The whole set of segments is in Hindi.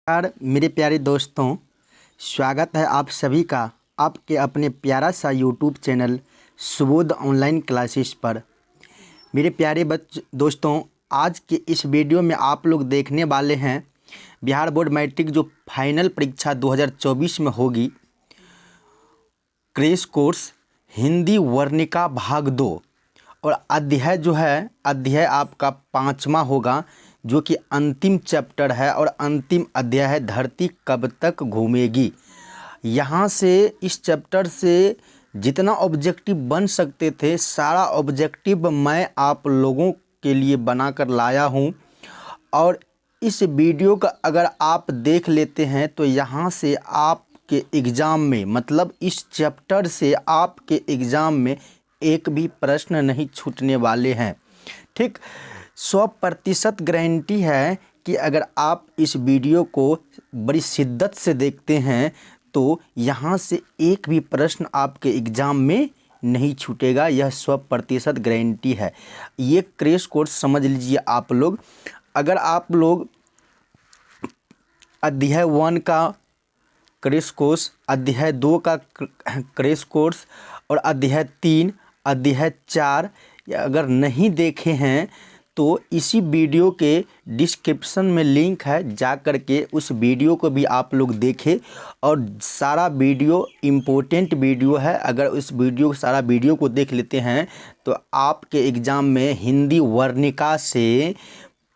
नमस्कार मेरे प्यारे दोस्तों, स्वागत है आप सभी का आपके अपने प्यारा सा YouTube channel Subodh online classes पर। मेरे प्यारे दोस्तों, आज के इस वीडियो में आप लोग देखने वाले हैं बिहार बोर्ड मैट्रिक जो फाइनल परीक्षा 2024 में होगी, क्रैश कोर्स हिंदी वर्णिका भाग 2 और अध्याय आपका 5वां होगा, जो कि अंतिम चैप्टर है और अंतिम अध्याय है धरती कब तक घूमेगी। यहाँ से इस चैप्टर से जितना ऑब्जेक्टिव बन सकते थे सारा ऑब्जेक्टिव मैं आप लोगों के लिए बनाकर लाया हूँ। और इस वीडियो का अगर आप देख लेते हैं तो यहाँ से आपके एग्ज़ाम में, मतलब इस चैप्टर से आपके एग्ज़ाम में एक भी प्रश्न नहीं छूटने वाले हैं। ठीक, 100% गारंटी है कि अगर आप इस वीडियो को बड़ी शिद्दत से देखते हैं तो यहाँ से एक भी प्रश्न आपके एग्ज़ाम में नहीं छूटेगा। यह 100% गारंटी है। ये क्रैश कोर्स समझ लीजिए आप लोग। अगर आप लोग अध्याय 1 का क्रैश कोर्स, अध्याय 2 का क्रैश कोर्स और अध्याय 3, अध्याय 4 अगर नहीं देखे हैं तो इसी वीडियो के डिस्क्रिप्शन में लिंक है, जा कर के उस वीडियो को भी आप लोग देखें। और सारा वीडियो इम्पोर्टेंट वीडियो है। अगर उस सारा वीडियो को देख लेते हैं तो आपके एग्ज़ाम में हिंदी वर्णिका से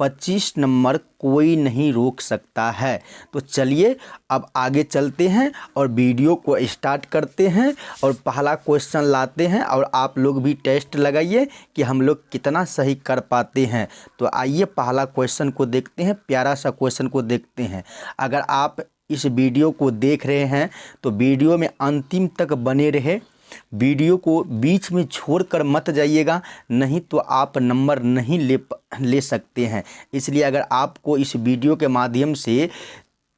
25 नंबर कोई नहीं रोक सकता है। तो चलिए अब आगे चलते हैं और वीडियो को स्टार्ट करते हैं और पहला क्वेश्चन लाते हैं और आप लोग भी टेस्ट लगाइए कि हम लोग कितना सही कर पाते हैं। तो आइए पहला क्वेश्चन को देखते हैं, प्यारा सा क्वेश्चन को देखते हैं। अगर आप इस वीडियो को देख रहे हैं तो वीडियो में अंतिम तक बने रहे, वीडियो को बीच में छोड़कर मत जाइएगा, नहीं तो आप नंबर नहीं ले सकते हैं। इसलिए अगर आपको इस वीडियो के माध्यम से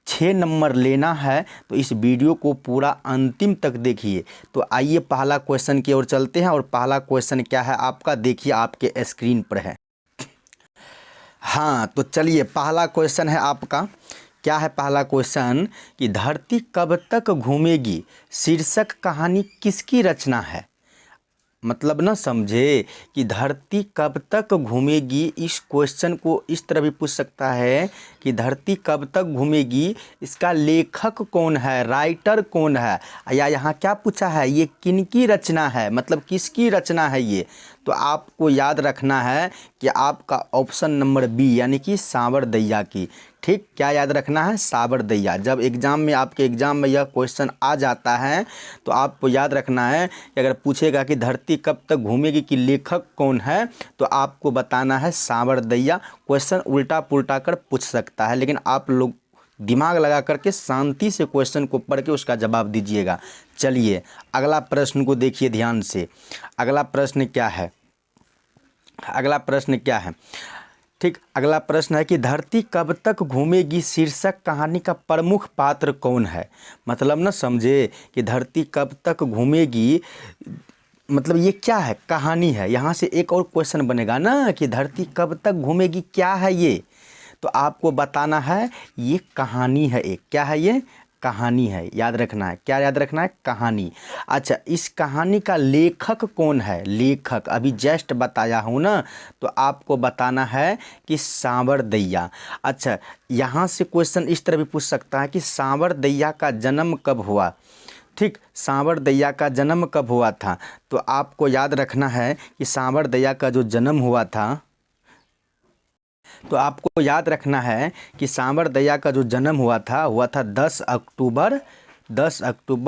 6 नंबर लेना है तो इस वीडियो को पूरा अंतिम तक देखिए। तो आइए पहला क्वेश्चन की ओर चलते हैं और पहला क्वेश्चन क्या है आपका, देखिए आपके स्क्रीन पर है। हाँ, तो चलिए पहला क्वेश्चन है आपका। क्या है पहला क्वेश्चन कि धरती कब तक घूमेगी शीर्षक कहानी किसकी रचना है। मतलब ना समझे कि धरती कब तक घूमेगी, इस क्वेश्चन को इस तरह भी पूछ सकता है कि धरती कब तक घूमेगी, इसका लेखक कौन है, राइटर कौन है, या यहाँ क्या पूछा है ये किनकी रचना है, मतलब किसकी रचना है ये। तो आपको याद रखना है कि आपका ऑप्शन नंबर बी यानी कि सांवरदैया की। ठीक, क्या याद रखना है, सांवरदैया। जब एग्ज़ाम में आपके एग्ज़ाम में यह क्वेश्चन आ जाता है तो आपको याद रखना है कि अगर पूछेगा कि धरती कब तक घूमेगी कि लेखक कौन है तो आपको बताना है सांवरदैया। क्वेश्चन उल्टा पुल्टा कर पूछ सकता है, लेकिन आप लोग दिमाग लगा करके शांति से क्वेश्चन को पढ़ के उसका जवाब दीजिएगा। चलिए अगला प्रश्न को देखिए ध्यान से। अगला प्रश्न क्या है, अगला प्रश्न क्या है। ठीक, अगला प्रश्न है कि धरती कब तक घूमेगी शीर्षक कहानी का प्रमुख पात्र कौन है। मतलब ना समझे कि धरती कब तक घूमेगी, मतलब ये क्या है, कहानी है। यहाँ से एक और क्वेश्चन बनेगा ना कि धरती कब तक घूमेगी क्या है ये, तो आपको बताना है ये कहानी है। एक क्या है, ये कहानी है, याद रखना है। क्या याद रखना है, कहानी। अच्छा, इस कहानी का लेखक कौन है, लेखक अभी जस्ट बताया हूँ ना, तो आपको बताना है कि सांवरदैया। अच्छा, यहाँ से क्वेश्चन इस तरह भी पूछ सकता है कि सांवरदैया का जन्म कब हुआ। ठीक, सांवरदैया का जन्म कब हुआ था, तो आपको याद रखना है कि सांवरदैया का जो जन्म हुआ था, तो आपको याद रखना है कि सांवरदैया का जो जन्म हुआ था 10 अक्टूबर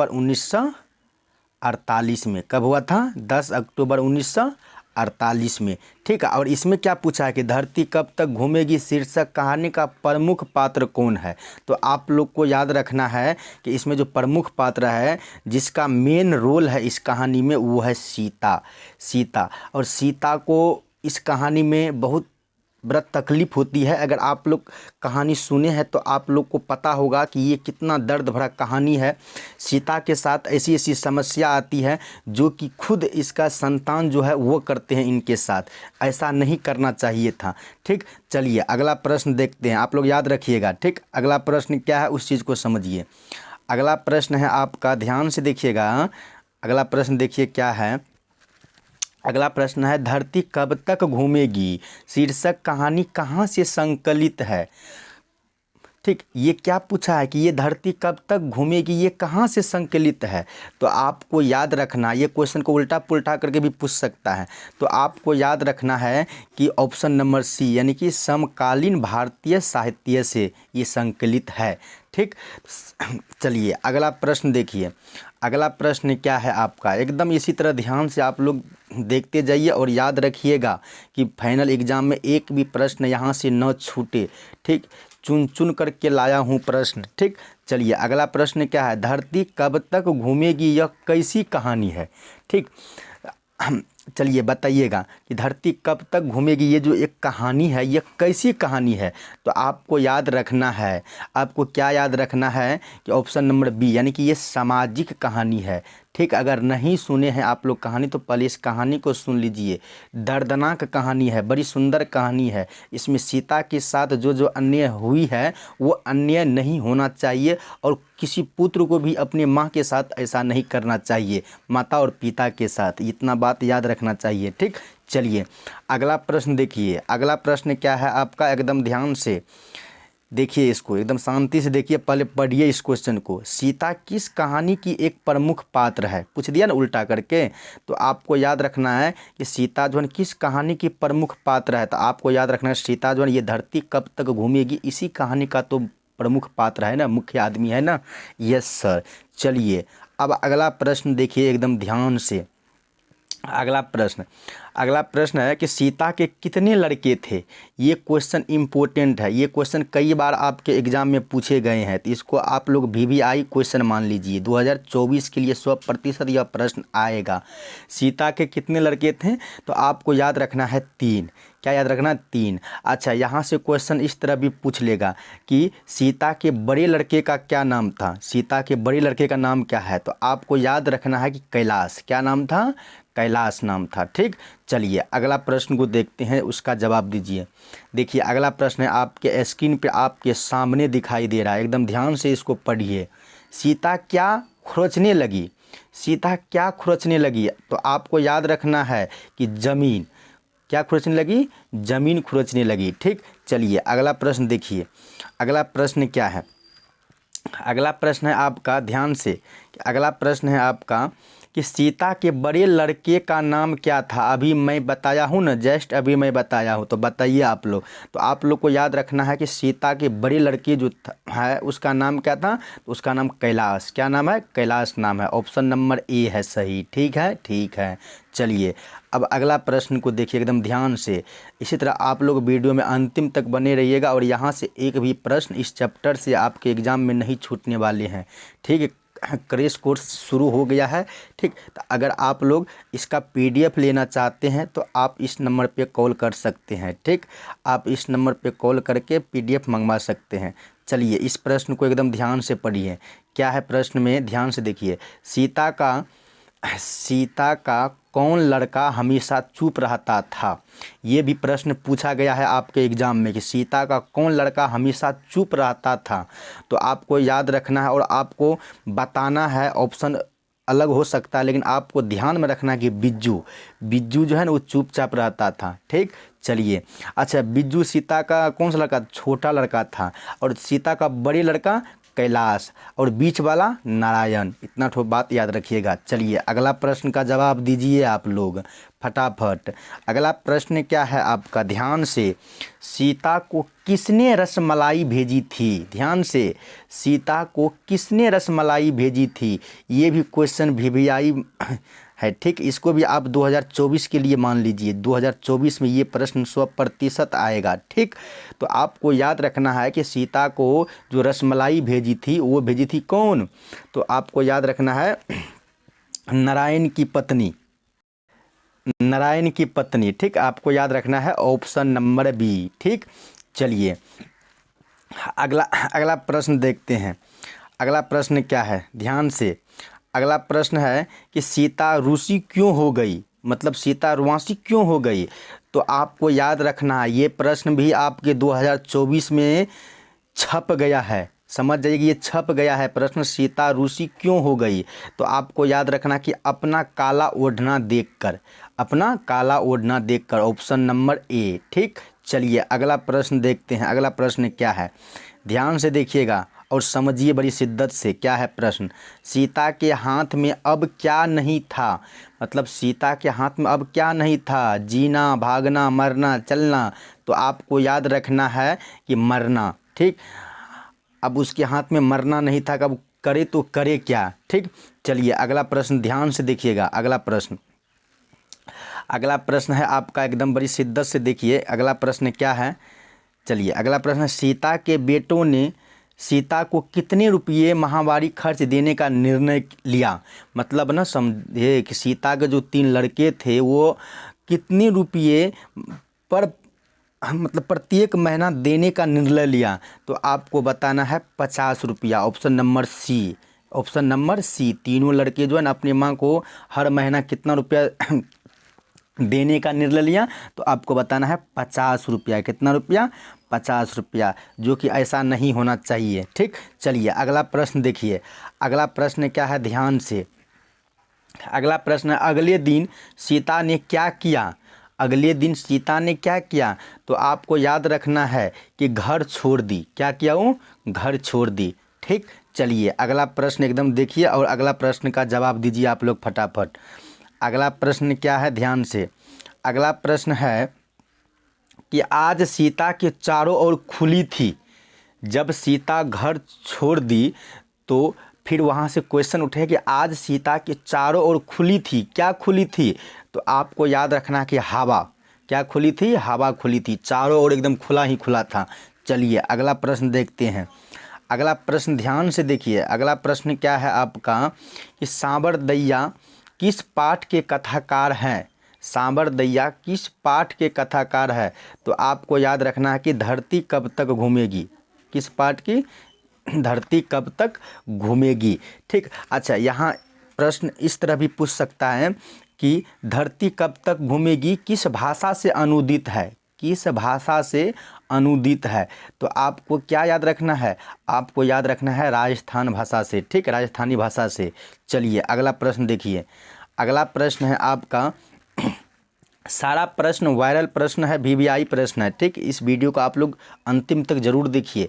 1948 में। कब हुआ था, 10 अक्टूबर 1948 में। ठीक है, और इसमें क्या पूछा है कि धरती कब तक घूमेगी शीर्षक कहानी का प्रमुख पात्र कौन है। तो आप लोग को याद रखना है कि इसमें जो प्रमुख पात्र है, जिसका मेन रोल है इस कहानी में, वो है सीता। सीता, और सीता को इस कहानी में बहुत बड़ा तकलीफ़ होती है। अगर आप लोग कहानी सुने हैं तो आप लोग को पता होगा कि ये कितना दर्द भरा कहानी है। सीता के साथ ऐसी ऐसी समस्या आती है जो कि खुद इसका संतान जो है वो करते हैं इनके साथ। ऐसा नहीं करना चाहिए था। ठीक, चलिए अगला प्रश्न देखते हैं, आप लोग याद रखिएगा। ठीक, अगला प्रश्न क्या है उस चीज़ को समझिए। अगला प्रश्न है आपका, ध्यान से देखिएगा। अगला प्रश्न देखिए क्या है। अगला प्रश्न है, धरती कब तक घूमेगी शीर्षक कहानी कहाँ से संकलित है। ठीक, ये क्या पूछा है कि ये धरती कब तक घूमेगी, ये कहाँ से संकलित है। तो आपको याद रखना, ये क्वेश्चन को उल्टा पुल्टा करके भी पूछ सकता है। तो आपको याद रखना है कि ऑप्शन नंबर सी यानी कि समकालीन भारतीय साहित्य से ये संकलित है। ठीक, चलिए अगला प्रश्न देखिए। अगला प्रश्न क्या है आपका, एकदम इसी तरह ध्यान से आप लोग देखते जाइए और याद रखिएगा कि फाइनल एग्जाम में एक भी प्रश्न यहाँ से न छूटे। ठीक, चुन चुन करके लाया हूँ प्रश्न। ठीक, चलिए अगला प्रश्न क्या है, धरती कब तक घूमेगी यह कैसी कहानी है। ठीक, चलिए बताइएगा कि धरती कब तक घूमेगी, ये जो एक कहानी है ये कैसी कहानी है। तो आपको याद रखना है, आपको क्या याद रखना है कि ऑप्शन नंबर बी यानी कि ये सामाजिक कहानी है। ठीक, अगर नहीं सुने हैं आप लोग कहानी तो पहले इस कहानी को सुन लीजिए। दर्दनाक कहानी है, बड़ी सुंदर कहानी है। इसमें सीता के साथ जो जो अन्याय हुई है वो अन्याय नहीं होना चाहिए और किसी पुत्र को भी अपने माँ के साथ ऐसा नहीं करना चाहिए, माता और पिता के साथ, इतना बात याद रखना चाहिए। ठीक, चलिए अगला प्रश्न देखिए। अगला प्रश्न क्या है आपका, एकदम ध्यान से देखिए, इसको एकदम शांति से देखिए, पहले पढ़िए इस क्वेश्चन को। सीता किस कहानी की एक प्रमुख पात्र है, पूछ दिया ना उल्टा करके। तो आपको याद रखना है कि सीता जो है किस कहानी की प्रमुख पात्र है। तो आपको याद रखना है सीता जो है ये धरती कब तक घूमेगी इसी कहानी का तो प्रमुख पात्र है ना, मुख्य आदमी है ना। Yes sir. चलिए अब अगला प्रश्न देखिए एकदम ध्यान से। अगला प्रश्न है कि सीता के कितने लड़के थे। ये क्वेश्चन इम्पोर्टेंट है, ये क्वेश्चन कई बार आपके एग्जाम में पूछे गए हैं। तो इसको आप लोग VVI क्वेश्चन मान लीजिए, 2024 के लिए 100% यह प्रश्न आएगा। सीता के कितने लड़के थे, तो आपको याद रखना है 3। क्या याद रखना, 3। अच्छा, यहाँ से क्वेश्चन इस तरह भी पूछ लेगा कि सीता के बड़े लड़के का क्या नाम था। सीता के बड़े लड़के का नाम क्या है, तो आपको याद रखना है कि कैलाश। क्या नाम था, कैलाश नाम था। ठीक, चलिए अगला प्रश्न को देखते हैं, उसका जवाब दीजिए। देखिए अगला प्रश्न है आपके स्क्रीन पे आपके सामने दिखाई दे रहा है, एकदम ध्यान से इसको पढ़िए। सीता क्या खुरचने लगी, सीता क्या खुरचने लगी। तो आपको याद रखना है कि जमीन। क्या खुरचने लगी, जमीन खुरचने लगी। ठीक, चलिए अगला प्रश्न देखिए। अगला प्रश्न क्या है, अगला प्रश्न है आपका, ध्यान से। अगला प्रश्न है आपका कि सीता के बड़े लड़के का नाम क्या था। अभी मैं बताया हूँ ना, जस्ट अभी मैं बताया हूँ, तो बताइए आप लोग। तो आप लोग को याद रखना है कि सीता के बड़े लड़के जो है उसका नाम क्या था, तो उसका नाम कैलाश। क्या नाम है, कैलाश नाम है। ऑप्शन नंबर ए है सही। ठीक है, ठीक है। चलिए अब अगला प्रश्न को देखिए एकदम ध्यान से। इसी तरह आप लोग वीडियो में अंतिम तक बने रहिएगा और यहाँ से एक भी प्रश्न इस चैप्टर से आपके एग्ज़ाम में नहीं छूटने वाले हैं। ठीक है, क्रैश कोर्स शुरू हो गया है। ठीक, तो अगर आप लोग इसका PDF लेना चाहते हैं तो आप इस नंबर पे कॉल कर सकते हैं। ठीक, आप इस नंबर पे कॉल करके PDF मंगवा सकते हैं। चलिए इस प्रश्न को एकदम ध्यान से पढ़िए। क्या है प्रश्न में, ध्यान से देखिए। सीता का कौन लड़का हमेशा चुप रहता था। ये भी प्रश्न पूछा गया है आपके एग्ज़ाम में कि सीता का कौन लड़का हमेशा चुप रहता था। तो आपको याद रखना है और आपको बताना है। ऑप्शन अलग हो सकता है लेकिन आपको ध्यान में रखना है कि बिज्जू जो है ना वो चुपचाप रहता था। ठीक, चलिए अच्छा, बिज्जू सीता का कौन सा लड़का, छोटा लड़का था, और सीता का बड़े लड़का कैलाश, और बीच वाला नारायण। इतना ठो बात याद रखिएगा। चलिए अगला प्रश्न का जवाब दीजिए आप लोग फटाफट। अगला प्रश्न क्या है आपका, ध्यान से। सीता को किसने रसमलाई भेजी थी, ध्यान से। सीता को किसने रसमलाई भेजी थी, ये भी क्वेश्चन VVI है। ठीक, इसको भी आप 2024 के लिए मान लीजिए, 2024 में ये प्रश्न 100% आएगा। ठीक, तो आपको याद रखना है कि सीता को जो रसमलाई भेजी थी वो भेजी थी कौन, तो आपको याद रखना है नारायण की पत्नी। नारायण की पत्नी। ठीक, आपको याद रखना है ऑप्शन नंबर बी। ठीक, चलिए अगला अगला प्रश्न देखते हैं। अगला प्रश्न क्या है, ध्यान से। अगला प्रश्न है कि सीता रूसी क्यों हो गई, मतलब सीता रुआंसी क्यों हो गई। तो आपको याद रखना है, ये प्रश्न भी आपके 2024 में छप गया है। समझ जाइए कि ये छप गया है प्रश्न, सीता रूसी क्यों हो गई। तो आपको याद रखना कि अपना काला ओढ़ना देखकर, अपना काला ओढ़ना देखकर, ऑप्शन नंबर ए। ठीक, चलिए अगला प्रश्न देखते हैं। अगला प्रश्न क्या है, ध्यान से देखिएगा और समझिए बड़ी शिद्दत से। क्या है प्रश्न, सीता के हाथ में अब क्या नहीं था, मतलब सीता के हाथ में अब क्या नहीं था, जीना, भागना, मरना, चलना। तो आपको याद रखना है कि मरना। ठीक, अब उसके हाथ में मरना नहीं था, कब करे तो करे क्या। ठीक, चलिए अगला प्रश्न ध्यान से देखिएगा। अगला प्रश्न है आपका, एकदम बड़ी शिद्दत से देखिए। अगला प्रश्न क्या है, चलिए अगला प्रश्न, सीता के बेटों ने सीता को कितने रुपये माहवारी खर्च देने का निर्णय लिया। मतलब ना समझे कि सीता के जो 3 लड़के थे वो कितने रुपये पर मतलब प्रत्येक महीना देने का निर्णय लिया। तो आपको बताना है 50 रुपया, option number C. Option number C, तीनों लड़के जो है ना अपनी माँ को हर महीना कितना रुपया देने का निर्णय लिया। तो आपको बताना है 50 रुपया। कितना रुपया, 50 रुपया, जो कि ऐसा नहीं होना चाहिए। ठीक, चलिए अगला प्रश्न देखिए। अगला प्रश्न क्या है, ध्यान से। अगला प्रश्न है, अगले दिन सीता ने क्या किया। अगले दिन सीता ने क्या किया। तो आपको याद रखना है कि घर छोड़ दी। क्या किया वो, घर छोड़ दी। ठीक, चलिए अगला प्रश्न एकदम देखिए और अगला प्रश्न का जवाब दीजिए आप लोग फटाफट। अगला प्रश्न क्या है, ध्यान से। अगला प्रश्न है कि आज सीता के चारों ओर खुली थी। जब सीता घर छोड़ दी तो फिर वहाँ से क्वेश्चन उठे कि आज सीता के चारों ओर खुली थी, क्या खुली थी। तो आपको याद रखना कि हवा। क्या खुली थी, हवा खुली थी, चारों ओर एकदम खुला ही खुला था। चलिए अगला प्रश्न देखते हैं। अगला प्रश्न ध्यान से देखिए। अगला प्रश्न क्या है आपका कि सांबर दैया किस पाठ के कथाकार हैं। सांबर दैया किस पाठ के कथाकार है। तो आपको याद रखना है कि धरती कब तक घूमेगी। किस पाठ की, धरती कब तक घूमेगी। ठीक, अच्छा यहाँ प्रश्न इस तरह भी पूछ सकता है कि धरती कब तक घूमेगी किस भाषा से अनुदित है, किस भाषा से अनुदित है। तो आपको क्या याद रखना है, आपको याद रखना है राजस्थान भाषा से। ठीक, राजस्थानी भाषा से। चलिए अगला प्रश्न देखिए। अगला प्रश्न है आपका, सारा प्रश्न वायरल प्रश्न है, वीवीआई प्रश्न है। ठीक, इस वीडियो को आप लोग अंतिम तक जरूर देखिए।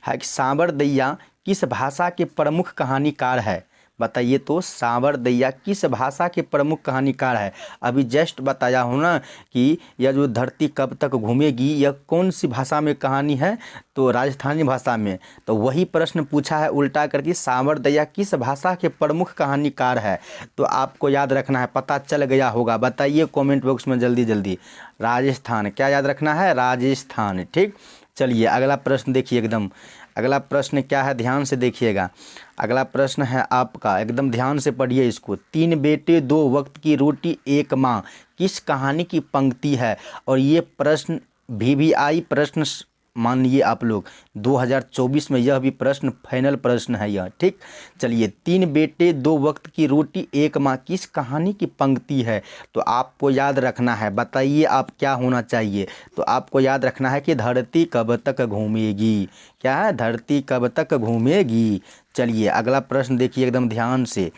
है कि सांबर दैया किस भाषा के प्रमुख कहानीकार है। बताइए तो सांबर दैया किस भाषा के प्रमुख कहानीकार है। अभी जस्ट बताया हूँ ना कि यह जो धरती कब तक घूमेगी यह कौन सी भाषा में कहानी है, तो राजस्थानी भाषा में। तो वही प्रश्न पूछा है उल्टा करके, सांबर दैया किस भाषा के प्रमुख कहानीकार है। तो आपको याद रखना है, पता चल गया होगा, बताइए कमेंट बॉक्स में जल्दी जल्दी। राजस्थान, क्या याद रखना है, राजस्थान। ठीक, चलिए अगला प्रश्न देखिए एकदम। अगला प्रश्न क्या है, ध्यान से देखिएगा। अगला प्रश्न है आपका, एकदम ध्यान से पढ़िए इसको। 3 बेटे 2 वक्त की रोटी 1 माँ किस कहानी की पंक्ति है। और ये प्रश्न वीवीआई प्रश्न मानिए आप लोग 2024 में यह भी प्रश्न फाइनल प्रश्न है यह। ठीक, चलिए 3 बेटे 2 वक्त की रोटी 1 माँ किस कहानी की पंक्ति है। तो आपको याद रखना है, बताइए आप क्या होना चाहिए। तो आपको याद रखना है कि धरती कब तक घूमेगी। क्या है, धरती कब तक घूमेगी। चलिए अगला प्रश्न देखिए एकदम ध्यान से,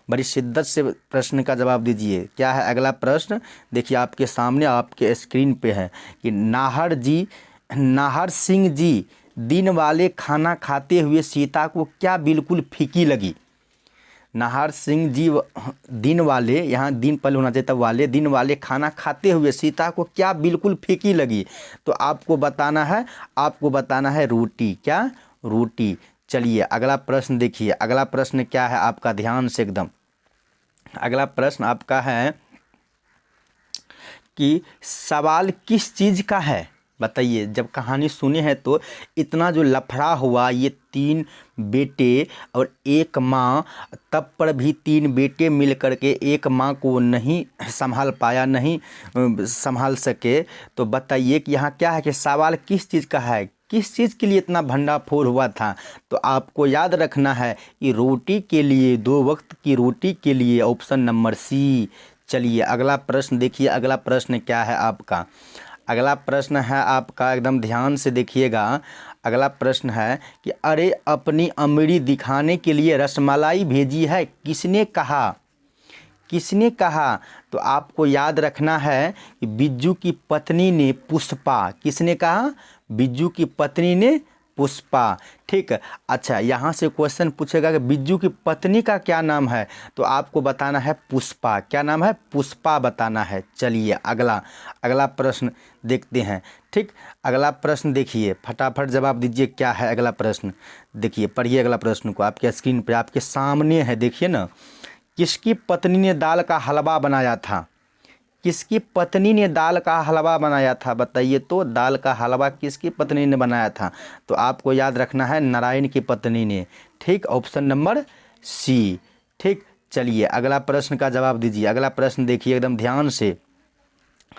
बड़ी शिद्दत से प्रश्न का जवाब दीजिए। क्या है अगला प्रश्न, देखिए आपके सामने आपके स्क्रीन पे है कि नाहर सिंह जी दिन वाले खाना खाते हुए सीता को क्या बिल्कुल फीकी लगी। नाहर सिंह जी दिन वाले, यहाँ दिन पहले होना चाहिए, तब वाले, दिन वाले खाना खाते हुए सीता को क्या बिल्कुल फीकी लगी। तो आपको बताना है, आपको बताना है रोटी। क्या, रोटी। चलिए अगला प्रश्न देखिए। अगला प्रश्न क्या है आपका, ध्यान से एकदम। अगला प्रश्न आपका है कि सवाल किस चीज़ का है। बताइए, जब कहानी सुने हैं तो इतना जो लफड़ा हुआ, ये 3 बेटे और एक माँ, तब पर भी 3 बेटे मिल कर के एक माँ को नहीं संभाल पाया, नहीं संभाल सके। तो बताइए कि यहाँ क्या है कि सवाल किस चीज़ का है, किस चीज़ के लिए इतना भंडाफोड़ हुआ था। तो आपको याद रखना है कि रोटी के लिए, 2 वक्त की रोटी के लिए, ऑप्शन नंबर सी। चलिए अगला प्रश्न देखिए, अगला प्रश्न क्या है आपका। अगला प्रश्न है आपका, एकदम ध्यान से देखिएगा। अगला प्रश्न है कि अरे अपनी अमीरी दिखाने के लिए रसमलाई भेजी है, किसने कहा, किसने कहा। तो आपको याद रखना है कि बिज्जू की पत्नी ने, पुष्पा। किसने कहा, बिज्जू की पत्नी ने, पुष्पा। ठीक है, अच्छा यहाँ से क्वेश्चन पूछेगा कि बिज्जू की पत्नी का क्या नाम है, तो आपको बताना है पुष्पा। क्या नाम है, पुष्पा बताना है। चलिए अगला, अगला प्रश्न देखते हैं। ठीक, अगला प्रश्न देखिए, फटाफट जवाब दीजिए क्या है अगला प्रश्न। देखिए पढ़िए अगला प्रश्न को, आपके स्क्रीन पे आपके सामने है, देखिए ना। किसकी पत्नी ने दाल का हलवा बनाया था, किसकी पत्नी ने दाल का हलवा बनाया था, बताइए तो दाल का हलवा किसकी पत्नी ने बनाया था। तो आपको याद रखना है नारायण की पत्नी ने। ठीक, ऑप्शन नंबर सी। ठीक, चलिए अगला प्रश्न का जवाब दीजिए। अगला प्रश्न देखिए एकदम ध्यान से।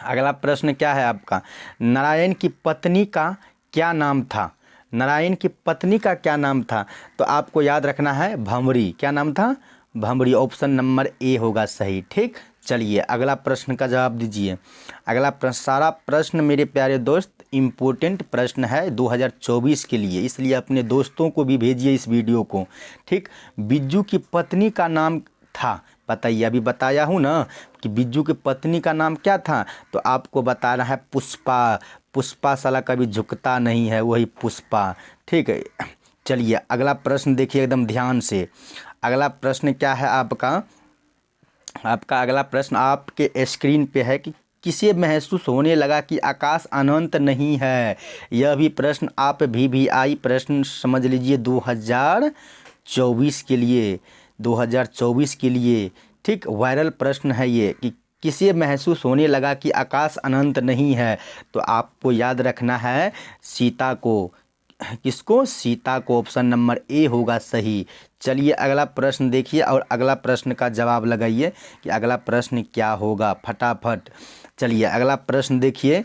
अगला प्रश्न क्या है आपका, नारायण की पत्नी का क्या नाम था, नारायण की पत्नी का क्या नाम था। तो आपको याद रखना है भंवरी। क्या नाम था, भंवरी। ऑप्शन नंबर ए होगा सही। ठीक, चलिए अगला प्रश्न का जवाब दीजिए। अगला प्रश्न, सारा प्रश्न मेरे प्यारे दोस्त इम्पोर्टेंट प्रश्न है 2024 के लिए, इसलिए अपने दोस्तों को भी भेजिए इस वीडियो को। ठीक, बिज्जू की पत्नी का नाम था, बताइए, अभी बताया हूँ ना कि बिज्जू की पत्नी का नाम क्या था। तो आपको बताना है पुष्पा। पुष्पा साला कभी झुकता नहीं है, वही पुष्पा। ठीक है, चलिए अगला प्रश्न देखिए एकदम ध्यान से। अगला प्रश्न क्या है आपका, आपका अगला प्रश्न आपके स्क्रीन पे है कि किसे महसूस होने लगा कि आकाश अनंत नहीं है। यह भी प्रश्न आप VVI प्रश्न समझ लीजिए 2024 के लिए, 2024 के लिए। ठीक, वायरल प्रश्न है ये कि किसे महसूस होने लगा कि आकाश अनंत नहीं है। तो आपको याद रखना है सीता को। किसको, सीता को। ऑप्शन नंबर ए होगा सही। चलिए अगला प्रश्न देखिए और अगला प्रश्न का जवाब लगाइए कि अगला प्रश्न क्या होगा फटाफट। चलिए अगला प्रश्न देखिए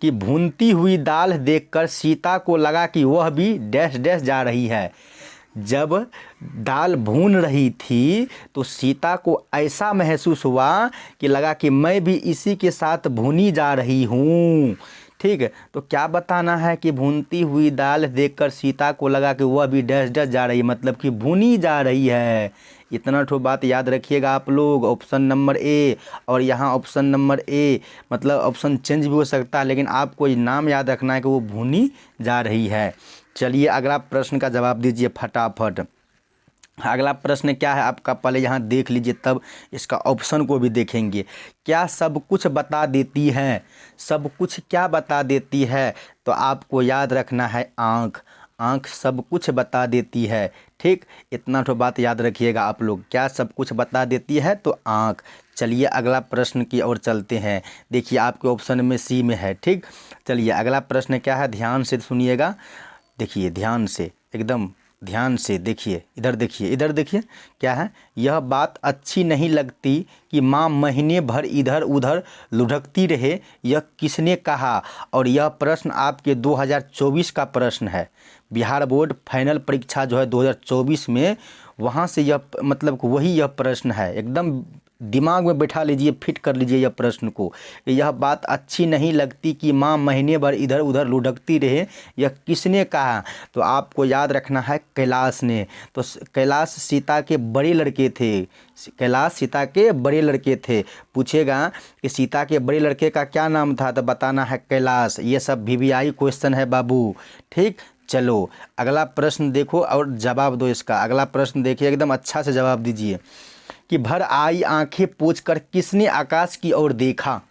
कि भूनती हुई दाल देखकर सीता को लगा कि वह भी डैश डैश जा रही है। जब दाल भून रही थी तो सीता को ऐसा महसूस हुआ कि लगा कि मैं भी इसी के साथ भूनी जा रही हूँ। ठीक है, तो क्या बताना है कि भूनती हुई दाल देखकर सीता को लगा कि वह भी डैश डैश जा रही है, मतलब कि भुनी जा रही है। इतना ठो बात याद रखिएगा आप लोग। ऑप्शन नंबर ए, और यहाँ ऑप्शन नंबर ए मतलब ऑप्शन चेंज भी हो सकता है, लेकिन आपको ये नाम याद रखना है कि वो भुनी जा रही है। चलिए अगला प्रश्न का जवाब दीजिए फटाफट। अगला प्रश्न क्या है आपका, पहले यहाँ देख लीजिए तब इसका ऑप्शन को भी देखेंगे। क्या सब कुछ बता देती है, सब कुछ क्या बता देती है। तो आपको याद रखना है आँख। आँख सब कुछ बता देती है। ठीक, इतना तो बात याद रखिएगा आप लोग, क्या सब कुछ बता देती है, तो आँख। चलिए अगला प्रश्न की ओर चलते हैं। देखिए आपके ऑप्शन में सी में है। ठीक, चलिए अगला प्रश्न क्या है, ध्यान से सुनिएगा। देखिए ध्यान से, एकदम ध्यान से देखिए, इधर देखिए, इधर देखिए क्या है। यह बात अच्छी नहीं लगती कि माँ महीने भर इधर उधर लुढ़कती रहे, यह किसने कहा। और यह प्रश्न आपके 2024 का प्रश्न है। बिहार बोर्ड फाइनल परीक्षा जो है 2024 में, वहाँ से यह मतलब वही यह प्रश्न है। एकदम दिमाग में बैठा लीजिए, फिट कर लीजिए यह प्रश्न को। यह बात अच्छी नहीं लगती कि माँ महीने भर इधर उधर लुढ़कती रहे, यह किसने कहा। तो आपको याद रखना है कैलाश ने। तो कैलाश सीता के बड़े लड़के थे, कैलाश सीता के बड़े लड़के थे। पूछेगा कि सीता के बड़े लड़के का क्या नाम था, तो बताना है कैलाश। ये सब VVI क्वेश्चन है बाबू। ठीक, चलो अगला प्रश्न देखो और जवाब दो इसका। अगला प्रश्न देखिए, एकदम अच्छा से जवाब दीजिए कि भर आई आंखें पोंछकर किसने आकाश की ओर देखा।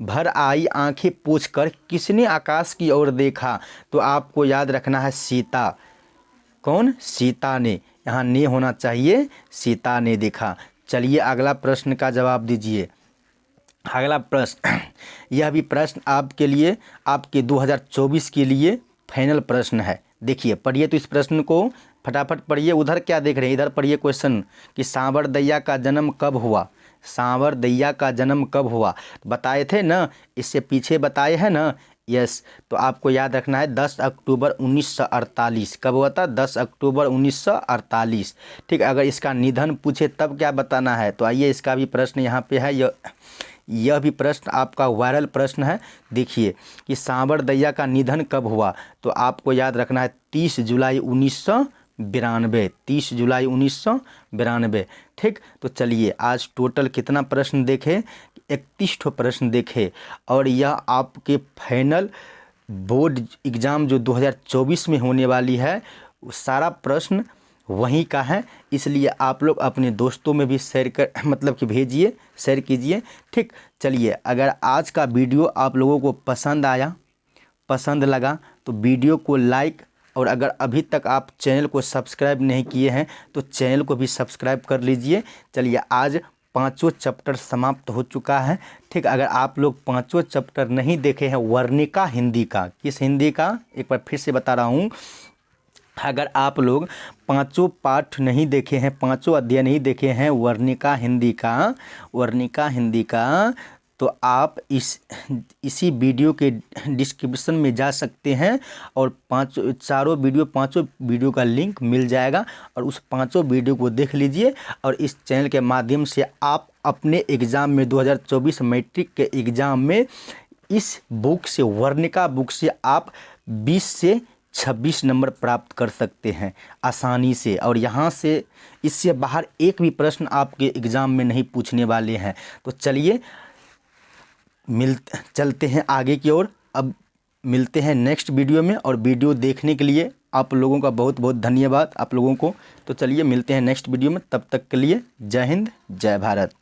भर आई आंखें पोंछकर किसने आकाश की ओर देखा। तो आपको याद रखना है सीता। कौन, सीता ने। यहाँ ने होना चाहिए, सीता ने देखा। चलिए अगला प्रश्न का जवाब दीजिए। अगला प्रश्न यह भी प्रश्न आपके लिए, आपके 2024 के लिए फाइनल प्रश्न है। देखिए पढ़िए तो इस प्रश्न को फटाफट पढ़िए। उधर क्या देख रहे हैं, इधर पढ़िए क्वेश्चन कि सांवरदैया का जन्म कब हुआ। सांवरदैया का जन्म कब हुआ बताए थे ना, इससे पीछे बताए हैं ना। यस, तो आपको याद रखना है 10 अक्टूबर 1948। कब हुआ था? 10 अक्टूबर 1948। ठीक, अगर इसका निधन पूछे तब क्या बताना है, तो आइए इसका भी प्रश्न यहाँ पे है। यह भी प्रश्न आपका वायरल प्रश्न है। देखिए कि सांवरदैया का निधन कब हुआ, तो आपको याद रखना है 30 जुलाई 1992। 30 जुलाई 1992। ठीक, तो चलिए आज टोटल कितना प्रश्न देखे? 31 ठो प्रश्न देखे। और यह आपके फाइनल बोर्ड एग्ज़ाम जो 2024 में होने वाली है, सारा प्रश्न वहीं का है। इसलिए आप लोग अपने दोस्तों में भी शेयर कर मतलब कि भेजिए, शेयर कीजिए। ठीक, चलिए अगर आज का वीडियो आप लोगों को पसंद आया, पसंद लगा तो वीडियो को लाइक, और अगर अभी तक आप चैनल को सब्सक्राइब नहीं किए हैं तो चैनल को भी सब्सक्राइब कर लीजिए। चलिए आज 5 चैप्टर समाप्त हो चुका है। ठीक, अगर आप लोग 5 चैप्टर नहीं देखे हैं वर्णिका हिंदी का, किस हिंदी का, एक बार फिर से बता रहा हूँ, अगर आप लोग 5 पाठ नहीं देखे हैं, 5 अध्याय नहीं देखे हैं वर्णिका हिंदी का, वर्णिका हिंदी का, तो आप इसी वीडियो के डिस्क्रिप्शन में जा सकते हैं और 5 वीडियो का लिंक मिल जाएगा, और उस 5 वीडियो को देख लीजिए। और इस चैनल के माध्यम से आप अपने एग्ज़ाम में 2024 मैट्रिक के एग्ज़ाम में इस बुक से, वर्णिका बुक से आप 20 से 26 नंबर प्राप्त कर सकते हैं आसानी से। और यहाँ से इससे बाहर एक भी प्रश्न आपके एग्ज़ाम में नहीं पूछने वाले हैं। तो चलिए चलते हैं आगे की ओर। अब मिलते हैं नेक्स्ट वीडियो में, और वीडियो देखने के लिए आप लोगों का बहुत बहुत धन्यवाद आप लोगों को। तो चलिए मिलते हैं नेक्स्ट वीडियो में, तब तक के लिए जय हिंद जय भारत।